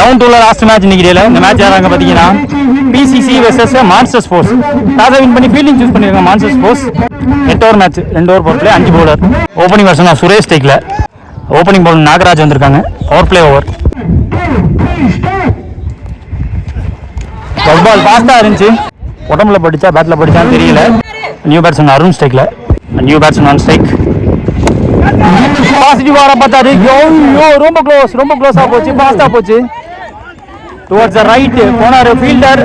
Round 2ல last match இன்னைக்கு டேல. இந்த மேட்ச் யாராங்க பாத்தீங்கன்னா பிசிசி வெர்சஸ் மான்ஸ்டர் ஸ்போர்ட்ஸ். டாஸை வின் பண்ணி ஃபீல்டிங் சூஸ் பண்ணிருக்காங்க Monster Sports. 8 over match, 2 over power play, 5 bowler. Opening Varushan Suresh டேக்ல, ஓப்பனிங் பவுலர் நாகராஜ் வந்திருக்காங்க. Power play over. பால் ஃபாஸ்டா இருந்துச்சு, உடம்புல படிச்சா பேட்ல படிச்சான்னு தெரியல. நியூ பேட்ஸ்மேன் அருண் ஸ்ட்ரைக்ல, new batsman on strike. Positive ஆர பார்த்தாரு. ரொம்ப க்ளோஸா போச்சு, ஃபாஸ்டா போச்சு. டுவர்ட்ஸ் தி ரைட் போனாரு ஃபீல்டர்,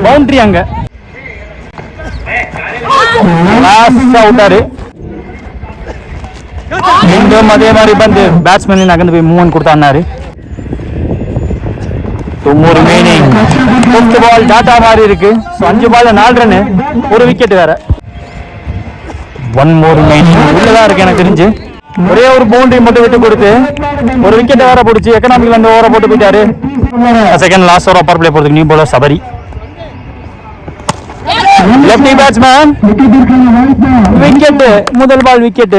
பவுண்டரி அங்க. லாஸ்ட் அவுட்டாரு. மீண்டும் அதே மாதிரி வந்து பேட்ஸ்மேன் நகர்ந்து போய் மூவ்மெண்ட் கொடுத்தாரு. 2 more remaining. ஃபர்ஸ்ட் பால் டாடா மாதிரி இருக்கு. சோ 5 பால்ல 4 ரன், ஒரு விக்கெட் வேற. 1 more remaining. உள்ளதா இருக்கு எனக்கு தெரிஞ்சு. ஒரே ஒரு பவுண்டரி மட்டும் விட்டு கொடுத்து ஒரு விக்கெட் வேற போடுச்சு. எக்கனாமிக்ல அந்த ஓவரை போட்டு போயிட்டாரு. Second last over power play போறதுக்கு new bowler Sabari. Lefty batsman wicket, முதல் பால் விக்கெட்.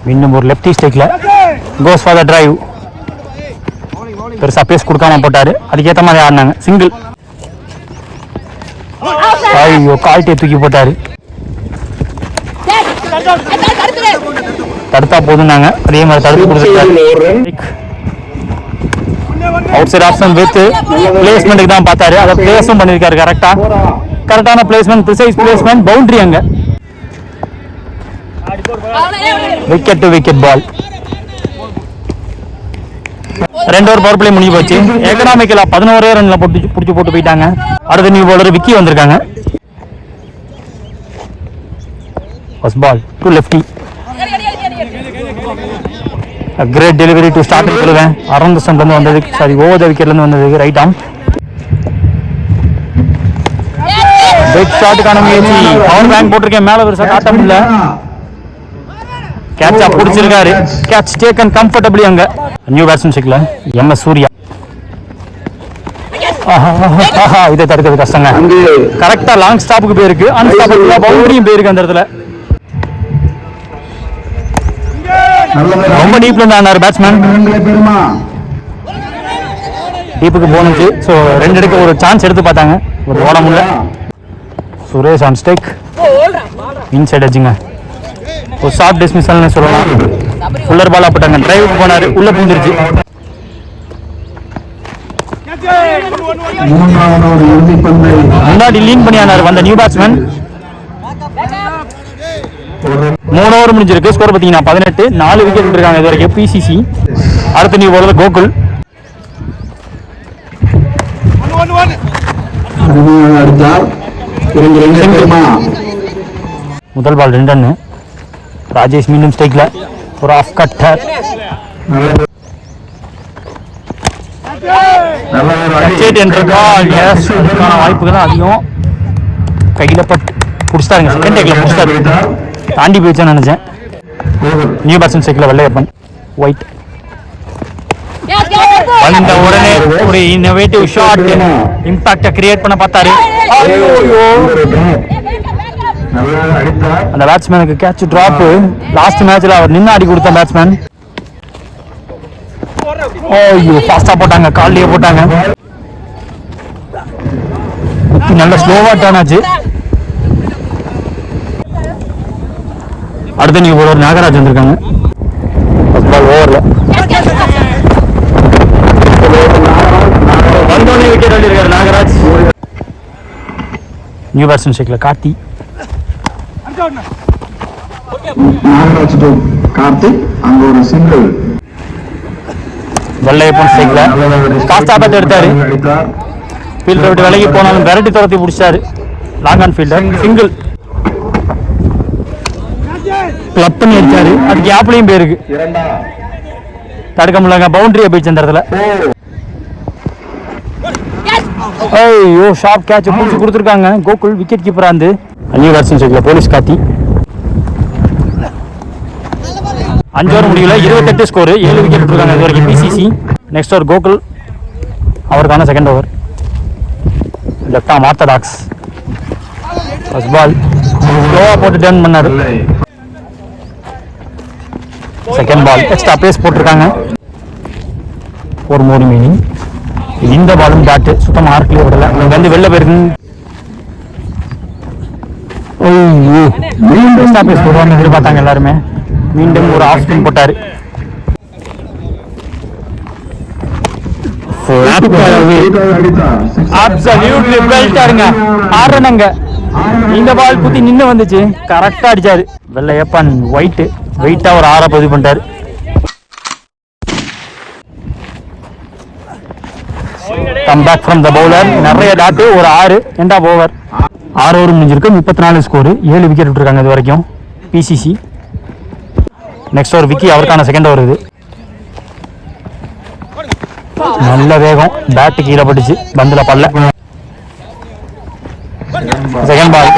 மீண்டும் ஒரு லெஃப்டி ஸ்ட்ரைக்ல கோஸ் ஃபார் தி டிரைவ். பெருசா பேஸ் கொடுக்காம போட்டாரு, அதுக்கேற்ற மாதிரி ஆடினாங்க. சிங்கிள். ஐயோ, கால்ட்டே தூக்கி போட்டாரு. தடுத்தா போதுனாங்க, அதே மாதிரி தடுத்து கொடுத்துட்டாரு. அவுட் சைட் ஆப்ஷன் வித் பிளேஸ்மெண்ட்டுக்கு தான் பார்த்தாரு, அதை பிளேஸும் பண்ணியிருக்காரு. கரெக்டான பிளேஸ்மெண்ட், ப்ரிசைஸ் பிளேஸ்மெண்ட், பவுண்டரி அங்க. Wicket to wicket ball. 2 over power play முடிஞ்சு போச்சு. எக்கனாமிக்கலா 11 ரன்ல புடிச்சு போட்டு போயிட்டாங்க. அடுத்த நியூ பவுலர் விக்கி வந்திருக்காங்க. First ball to lefty. Great delivery to start சொல்லுவேன். அரௌண்ட் தி ஸ்டம்ப்ல இருந்து வந்தது, சாரி ஓவர் தி விக்கெட்ல இருந்து வந்தது, ரைட் ஆர்ம். பிக் ஷாட்டுக்கான முயற்சி. பவர் பேங்க் போட்டிருக்கேன், மேல பெருசா காட்ட முடியல. கேட்சா பிடிச்சிருக்காரு. கேட்ச் டேக்கன் கம்ஃபர்டபிளி அங்க. நியூ பேட்ஸ்மேன் ஷிக்ல எம்எஸ் சூர்யா. இதை தடுக்கிறது கஷ்டங்க. கரெக்டா லாங் ஸ்டாப்புக்கு போயிருக்கு, அன்ஸ்டாப்பபிளா பவுண்டரியும் போயிருக்கு அந்த இடத்துல. ரொம்ப டீப்ல இருந்து ஆனாரு பேட்ஸ்மேன். டீப்புக்கு போனுச்சு. ஸோ 2 எடுக்க ஒரு சான்ஸ் எடுத்து பார்த்தாங்க, ஒரு ஓட முடியல. சுரேஷ் ஆன் ஸ்ட்ரைக், இன்சைட் எட்ஜுங்க. ஒரு ஷார்ட் டிஸ்மிஸல்னு சொல்லலாம். ஃபுல்லர் பாலா போட்டாங்க, டிரைவுக்கு போனாரு, உள்ள பூந்துருச்சு. முன்னாடி லீன் பண்ணி ஆனாரு வந்த நியூ பேட்ஸ்மேன். 3 ஓவர் முடிஞ்சிருக்கு. ஸ்கோர் பார்த்தீங்கன்னா 18, 4 விக்கெட் விட்டுருக்காங்க இது வரைக்கும் பிசிசி. அடுத்த நியூ பவுலர் கோகுல். முதல் பால் 2 ரன். ராஜேஷ் மீண்டும் ஸ்ட்ரைக்ல, ஒரு ஆஃப் கட்டர். வாய்ப்புகள் அதிகம். கையில பட்டு புடிச்சிட்டாருங்க, செகண்ட் டேக்ல புடிச்சிட்டாரு. தாண்டி போயிடுச்சான்னு நினைச்சேன். நியூ பேட்ஸ்மேன் ஸ்ட்ரைக்ல வெள்ளையப்பன் ஒயிட். வந்த உடனே ஒரு இன்னோவேட்டிவ் ஷாட், இம்பாக்ட கிரியேட் பண்ண பார்த்தாரு. அந்த பேட்ஸ்மேனுக்கு கேட்ச் டிராப். லாஸ்ட் மேட்ச்ல அவர் நின்று ஆடி கொடுத்த பேட்ஸ்மேன். ஐயோ, ஃபாஸ்டா போட்டாங்க, கால்லயே போட்டாங்க. நல்ல ஸ்லோவா டர்ன் ஆச்சு. அடுத்த நியூ பவுலர் நாகராஜ் வந்திருக்காங்க. ஃபர்ஸ்ட் பால் ஓவர்ல வந்தோடனே விக்கெட் அடிச்சிருக்காரு நாகராஜ். நியூ பேட்ஸ்மேன் ஷேக்ல கார்த்தி. நாகராஜ் டு கார்த்திக், அங்க ஒரு சிங்கிள். வெள்ளையப்பன் ஸ்ட்ரைக்ல காஸ்டா பேட் எடுத்தாரு. ஃபீல்டர் விட்டு விலகி போனாலும் விரட்டி துரத்தி பிடிச்சாரு. Long on fielder, single. Club பண்ணி அடிச்சாரு, அது கேப்லயும் போயிருக்கு. தடுக்க முடியல, பவுண்டரியா போயிடுச்சு அந்த இடத்துல. ஐயோ, ஷார்ப் கேட்ச் பிடிச்சி கொடுத்துருக்காங்க கோகுல், விக்கெட் கீப்பரா இருந்து. நியூ பேட்ஸ்மேன் ஷேக்ல போலீஸ் காத்தி. 5 ஓவர் முடியல, 28 ஸ்கோர், 7 விக்கெட் விட்டுருக்காங்க இது வரைக்கும் பிசிசி. நெக்ஸ்ட் ஓவர் கோகுல், அவருக்கான second over. Left arm orthodox. First ball ஸ்லோவா போட்டு டர்ன் பண்ணாரு. செகண்ட் பால் எக்ஸ்ட்ரா பேஸ் போட்டிருக்காங்க. ஒரு மோர் மீனிங். இந்த பாலும் பேட்டு சுத்தமாக மார்க்லேயே விடலை. இங்கே வந்து வெளில போயிருக்கு. மீண்டும் ஸ்டாப்பேஜ் போடுவாங்க எதிர்பார்த்தாங்க எல்லாருமே. மீண்டும் ஒரு ஆஃப் ஸ்பின் போட்டார். அப்சல்யூட்லி பெல்ட்டாருங்க. ஆடுறனங்க. இந்த பால் குத்தி நின்று வந்துச்சு, கரெக்டாக அடிச்சாரு. வெள்ளையப்பன் ஒயிட்டு வெயிட்டாக ஒரு 6 பதிவு பண்ணிட்டாரு. Come back from the bowler. நிறைய டாட்டு, ஒரு 6 எண்டா ஓவர். 6 ஓவர் முடிஞ்சிருக்கு. 34 ஸ்கோரு. 7 விக்கெட் விட்டுருக்காங்க இது வரைக்கும் பிசிசி. நெக்ஸ்ட் ஓவர் விக்கி, அவருக்கான செகண்ட் ஓவர் இது. நல்ல வேகம், பேட்டு கீழே பட்டுச்சு, பந்துல பல்ல. செகண்ட் பால்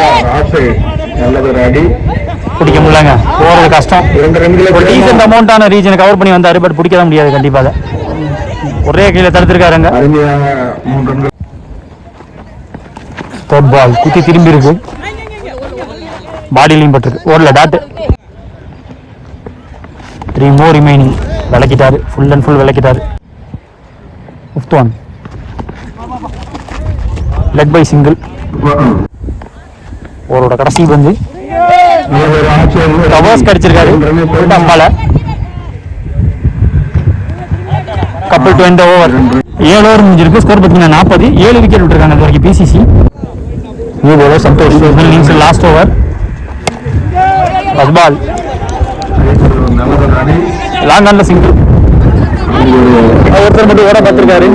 பிடிக்க முடியலங்க, போறது கஷ்டம். ஒரு டீசென்ட் அமௌண்டான ரீஜனை கவர் பண்ணி வந்தாரு, பட் பிடிக்க முடியாது கண்டிப்பாக. ஒரே கீழே தடுத்திருக்காருங்க. தேர்ட் பால் குத்தி திரும்பி இருக்கு, பாடியிலையும் பட்டிருக்கு, ஓடல டாட்டு. 3 more remaining. விளக்கிட்டாரு, ஃபுல் அண்ட் ஃபுல் விளக்கிட்டாரு. 5th one leg bye single. ஓரோட கடைசி பந்து கவர்ஸ் கடிச்சிருக்காரு அம்பால. கப்பல் டு எண்ட் ஓவர். 7 ஓவர் முடிஞ்சிருக்கு. ஸ்கோர் பார்த்தீங்கன்னா 40. 7 விக்கெட் விட்டுருக்காங்க இது வரைக்கும் BCC. Santhosh innings last over. First ball long ஆன்ல சிங்கிள். ஒருத்தர் மட்டும் ஓட பார்த்திருக்காரு.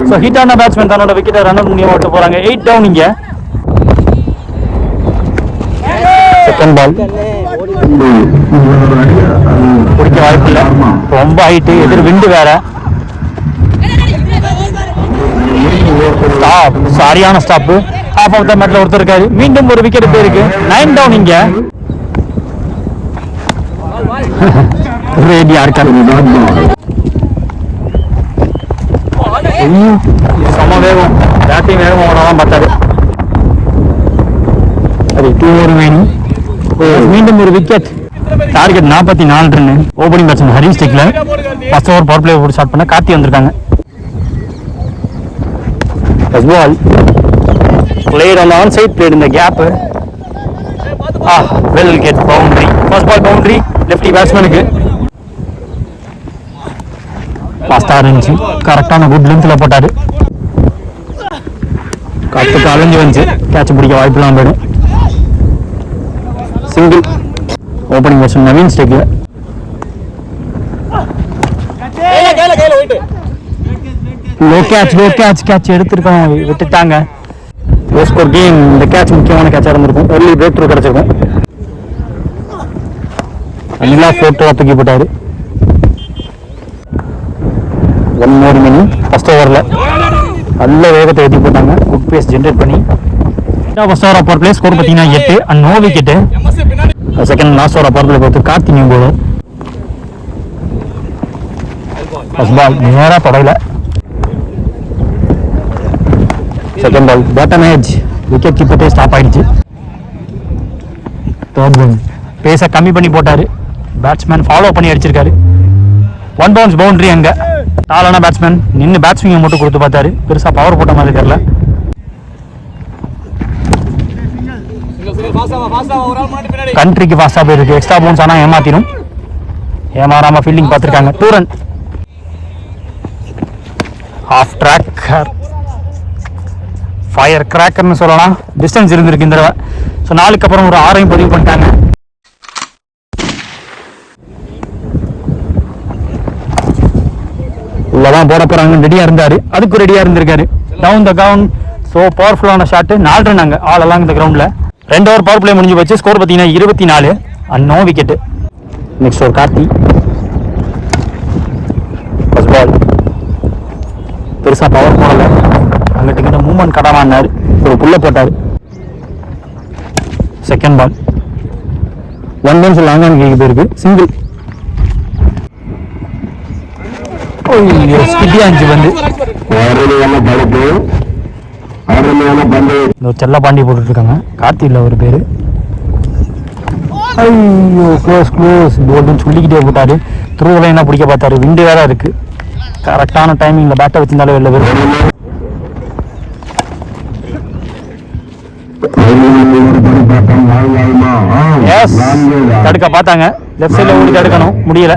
ஸோ ஹிட்டான பேட்ஸ்மேன் தன்னோட விக்கெட்டை ரன் அவுட் முடியாம ஓட்ட போறாங்க. 8 டவுன். இங்க செகண்ட் பால் பிடிக்க வாய்ப்பு இல்லை, ரொம்ப ஹைட்டு, எதிர் விண்டு வேற. ஸ்டாப், சரியான ஸ்டாப்பு. ஹாஃப் ஆஃப் த மேட்ல ஒருத்தர் இருக்காரு. மீண்டும் ஒரு விக்கெட் போயிருக்கு. 9 டவுன். இங்க ரெடியா இருக்காரு. சம வேகம், பேட்டிங் வேகம் ஓடலாம் பார்த்தாரு. அது 2 ஓவர் வேணும். மீண்டும் ஒரு wicket. Target 44 run. Opening batsman Hari ஸ்டிக்ல ஃபர்ஸ்ட் ஓவர் பவர் பிளே போட்டு ஸ்டார்ட் பண்ண கார்த்தி வந்திருக்காங்க. First ball played on the onside, played in the gap. Well get boundary. First ball boundary, lefty batsman க்கு ஃபாஸ்டா இருந்துச்சு, கரெக்டான குட் லென்த்ல போட்டாரு. காத்துக்கு அலைஞ்சு வந்துச்சு, கேட்ச் பிடிக்க வாய்ப்பு இல்லாம போயிடும். சிங்கிள். ஓப்பனிங் பேட்ஸ்மேன் நவீன் ஸ்டேக்ல. லோ கேட்ச் எடுத்திருக்கோம், விட்டுட்டாங்க. Score game. இந்த கேட்ச் முக்கியமான கேட்சா இருந்திருக்கும், early break through கிடைச்சிருக்கும். அனிலா போட்டோ தூக்கி போட்டாரு. 1 more minute. ஃபர்ஸ்ட் ஓவரில் நல்ல வேகத்தை ஏற்றி போட்டாங்க, குட் பேஸ் ஜென்ரேட் பண்ணி. First over power play score பார்த்தீங்கன்னா 8 and no wicket. Second last over power play பார்த்து Karthi new bowler. First ball நேராக தொடரல. Second ball bottom edge, wicket கீப்பர்ட்டே ஸ்டாப் ஆயிடுச்சு. தேர்ட் பால் பேஸை கம்மி பண்ணி போட்டாரு, பேட்ஸ்மேன் ஃபாலோ பண்ணி அடிச்சிருக்காரு. 1 bounce பவுண்டரி. அங்கே டாலான பேட்ஸ்மேன் நின்று பேட்ஸ்மேன் மட்டும் கொடுத்து பார்த்தாரு, பெருசாக பவர் போட்ட மாதிரி தெரியல. கண்ட்ரிக்கு ஃபாஸ்டாக போயிருக்கு. எக்ஸ்ட்ரா பவுன்ஸ் ஆனால் ஏமாத்திடும், ஏமாறாமல் ஃபீல்டிங் பார்த்துருக்காங்க. 2 run. ஹாஃப் ட்ராக்கர், ஃபயர் கிராக்கர்னு சொல்லலாம். டிஸ்டன்ஸ் இருந்திருக்கு இந்த தடவை. ஸோ 4க்கு அப்புறம் ஒரு 6ஐயும் பதிவு பண்ணிட்டாங்க. உள்ளதான் போட போறாங்கன்னு ரெடியா இருந்தாரு, அதுக்கு ரெடியா இருந்திருக்காரு. Down the ground. ஸோ பவர்ஃபுல்லான ஷாட்டு. 4 ரன் அங்கே ஆல் அலாங் இந்த கிரவுண்டில். 2 ஓவர் பவர் பிளே முடிஞ்சு போச்சு. ஸ்கோர் பார்த்தீங்கன்னா 24 and no wicket. Next over Karthi. First ball பெருசாக பவர் போடலை, அங்கிட்ட கிட்ட மூவ்மெண்ட் கடமானார், ஒரு புல்ல போட்டார். Second ball 1 bounce long on கேக்கு போயிருக்கு, சிங்கிள். செல்ல பாண்டி போட்டுட்டு இருக்காங்க. கார்த்தியில் ஒரு பேரு. ஐயோ க்ளோஸ் போல்டுன்னு சொல்லிக்கிட்டே போட்டாரு. த்ரூ லைனா பிடிக்க பார்த்தாரு, விண்டு வேற இருக்கு. கரெக்டான டைமிங்ல பேட்டை வச்சிருந்தாலே வெளில வரும். எஸ், தடுக்க பார்த்தாங்க, லெஃப்ட் சைடில் ஓடி தடுக்கணும், முடியல.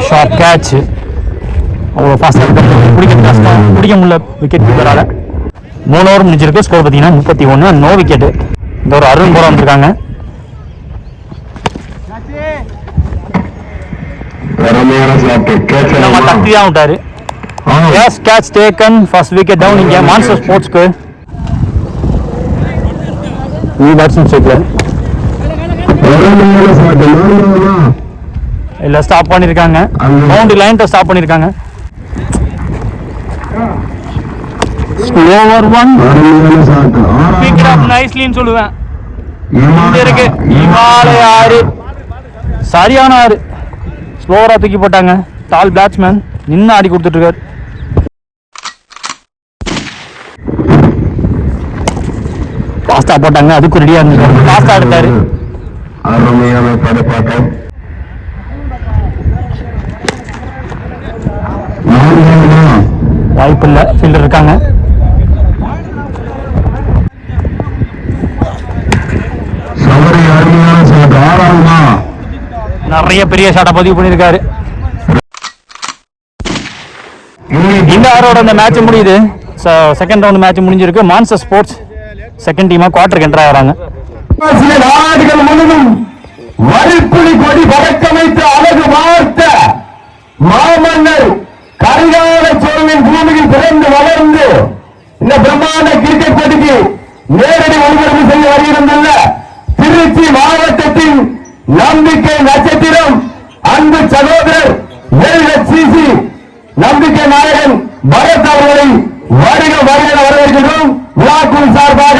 ஷார்ட் கேட்ச், அவ்வளோ ஃபாஸ்ட்டாக பிடிக்க கஷ்டம், பிடிக்க முடியல விக்கெட் கீப்பரால். 3 ஓவர் முடிஞ்சிருக்கு. ஸ்கோர் பார்த்தீங்கன்னா 31, நோ விக்கெட்டு. இந்த ஒரு அருண் போட வந்திருக்காங்க. நம்ம தட்டி தான் விட்டாரு. Yes, catch taken, first wicket down இங்கே மான்ஸ்டர் ஸ்போர்ட்ஸ்க்கு. பேட்ஸ்மேன் ஸ்ட்ரைக்கில் இல்லை, ஸ்டாப் பண்ணியிருக்காங்க. பவுண்டரி லைன்ட்ட ஸ்டாப் பண்ணியிருக்காங்க. ஓவர் 1 பிக் அப் நைஸ்லின்னு சொல்லுவேன். இங்க இருக்கு இவால யாரு, சரியான ஆறு. ஸ்லோவரா தூக்கி போட்டாங்க. டால் பேட்ஸ்மேன் நின்று ஆடி கொடுத்துட்டு இருக்காரு. ஃபாஸ்டா போட்டாங்க, அதுக்கு ரெடியா இருந்துச்சு. ஃபாஸ்டா எடுத்தாரு. வாய்ப்பு இல்லை, ஃபீல்டர் இருக்காங்க. நிறைய பெரிய ஷாட்டை பதிவு பண்ணியிருக்காரு. இந்த ஆரோட இந்த மேட்ச் முடியுது. செகண்ட் ரவுண்ட் மேட்ச் முடிஞ்சிருக்கு. மான்ஸ்டர் ஸ்போர்ட்ஸ் செகண்ட் டீமா குவார்டருக்கு என்டர் ஆகிறாங்க. நாடுகள் முழுவதும் வரிப்புலி கொடி பறக்கமைத்து அழகு வார்த்த மாமன்னர் கரிகால சோழனின் பூமியில் பிறந்து வளர்ந்து இந்த பிரம்மாண்ட கிரிக்கெட் போட்டிக்கு நேரடி ஒளிபரப்பு செய்ய வருகிறதுள்ள திருச்சி மாவட்டத்தின் நம்பிக்கை நட்சத்திரம் அன்பு சகோதரர் LHCC நம்பிக்கை நாயகன் பரத் அவர்களை வருக வருகிற வரவேற்கிறோம். விழாக்குழு சார்பாக